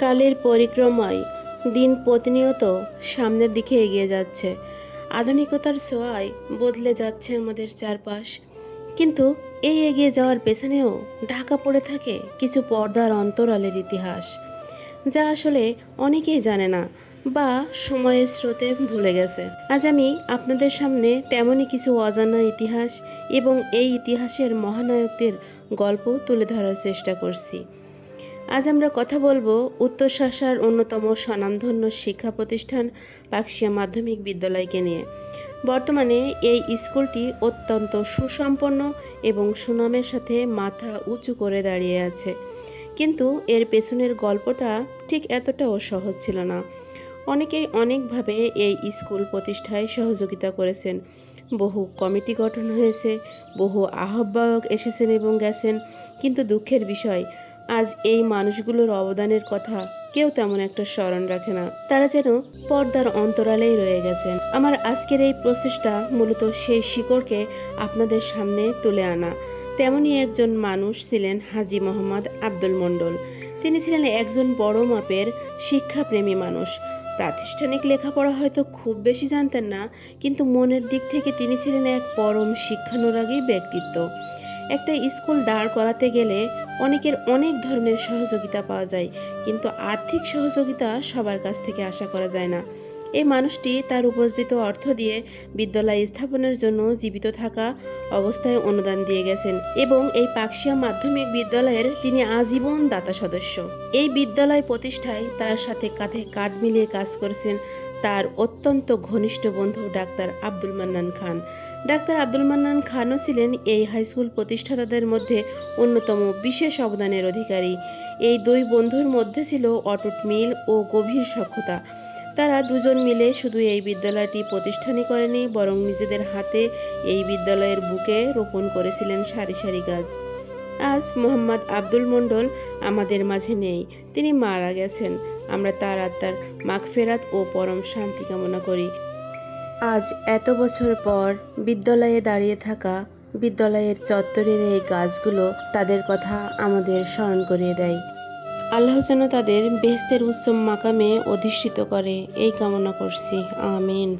কালের পরিক্রমায় দিন প্রতিনিয়ত সামনের দিকে এগিয়ে যাচ্ছে। আধুনিকতার ছোঁয়ায় বদলে যাচ্ছে আমাদের চারপাশ। কিন্তু এই এগিয়ে যাওয়ার পেছনেও ঢাকা পড়ে থাকে কিছু পর্দার অন্তরালের ইতিহাস, যা আসলে অনেকেই জানে না বা সময়ের স্রোতে ভুলে গেছে। আজ আমি আপনাদের সামনে তেমনই কিছু অজানা ইতিহাস এবং এই ইতিহাসের মহানায়কদের গল্প তুলে ধরার চেষ্টা করছি। আজ আমরা কথা বলবো উত্তর শাসার অন্যতম স্বনামধন্য শিক্ষা প্রতিষ্ঠান পাকশিয়া মাধ্যমিক বিদ্যালয়কে নিয়ে। বর্তমানে এই স্কুলটি অত্যন্ত সুসম্পন্ন এবং সুনামের সাথে মাথা উঁচু করে দাঁড়িয়ে আছে। কিন্তু এর পেছনের গল্পটা ঠিক এতটাও সহজ ছিল না। অনেকেই অনেকভাবে এই স্কুল প্রতিষ্ঠায় সহযোগিতা করেছেন। বহু কমিটি গঠন হয়েছে, বহু আহ্বায়ক এসেছেন এবং গেছেন, কিন্তু দুঃখের বিষয় আজ এই মানুষগুলোর অবদানের কথা কেউ তেমন একটা স্মরণ রাখে না। তারা যেন পর্দার অন্তরালেই রয়ে গেছেন। আমার আজকের এই প্রচেষ্টা মূলত সেই শিকড়কে আপনাদের সামনে তুলে আনা। তেমনই একজন মানুষ ছিলেন হাজী মোহাম্মদ আব্দুল মণ্ডল। তিনি ছিলেন একজন বড় মাপের শিক্ষাপ্রেমী মানুষ। প্রাতিষ্ঠানিক লেখাপড়া হয়তো খুব বেশি জানতেন না, কিন্তু মনের দিক থেকে তিনি ছিলেন এক পরম শিক্ষানুরাগী ব্যক্তিত্ব। একটা স্কুল দাঁড় করাতে গেলে অনেকের অনেক ধরনের সহযোগিতা পাওয়া যায়, কিন্তু আর্থিক সহযোগিতা সবার কাছ থেকে আশা করা যায় না। এই মানুষটি তার উপার্জিত অর্থ দিয়ে বিদ্যালয় স্থাপনের জন্য জীবিত থাকা অবস্থায় অনুদান দিয়ে গেছেন এবং এই পাকশিয়া মাধ্যমিক বিদ্যালয়ের তিনি আজীবন দাতা সদস্য। এই বিদ্যালয় প্রতিষ্ঠায় তার সাথে কাঁধে কাঁধ মিলিয়ে কাজ করেছেন তার অত্যন্ত ঘনিষ্ঠ বন্ধু ডাক্তার আব্দুল মান্নান খান। ডাক্তার আব্দুল মান্নান খানও ছিলেন এই হাইস্কুল প্রতিষ্ঠাতাদের মধ্যে অন্যতম বিশেষ অবদানের অধিকারী। এই দুই বন্ধুর মধ্যে ছিল অটুট মিল ও গভীর সখ্যতা। তারা দুজন মিলে শুধু এই বিদ্যালয়টি প্রতিষ্ঠানই করেনি, বরং নিজেদের হাতে এই বিদ্যালয়ের বুকে রোপণ করেছিলেন সারি সারি গাছ। আজ মোহাম্মদ আব্দুল মণ্ডল আমাদের মাঝে নেই, তিনি মারা গেছেন। আমরা তার আত্মার মাগফিরাত ও পরম শান্তি কামনা করি। আজ এত বছর পর বিদ্যালয়ে দাঁড়িয়ে থাকা বিদ্যালয়ের চত্বরের এই গাছগুলো তাদের কথা আমাদের স্মরণ করিয়ে দেয়। আল্লাহ যেন তাদের বেহেশতের উচ্চ মাকামে অধিষ্ঠিত করে, এই কামনা করছি। আমিন।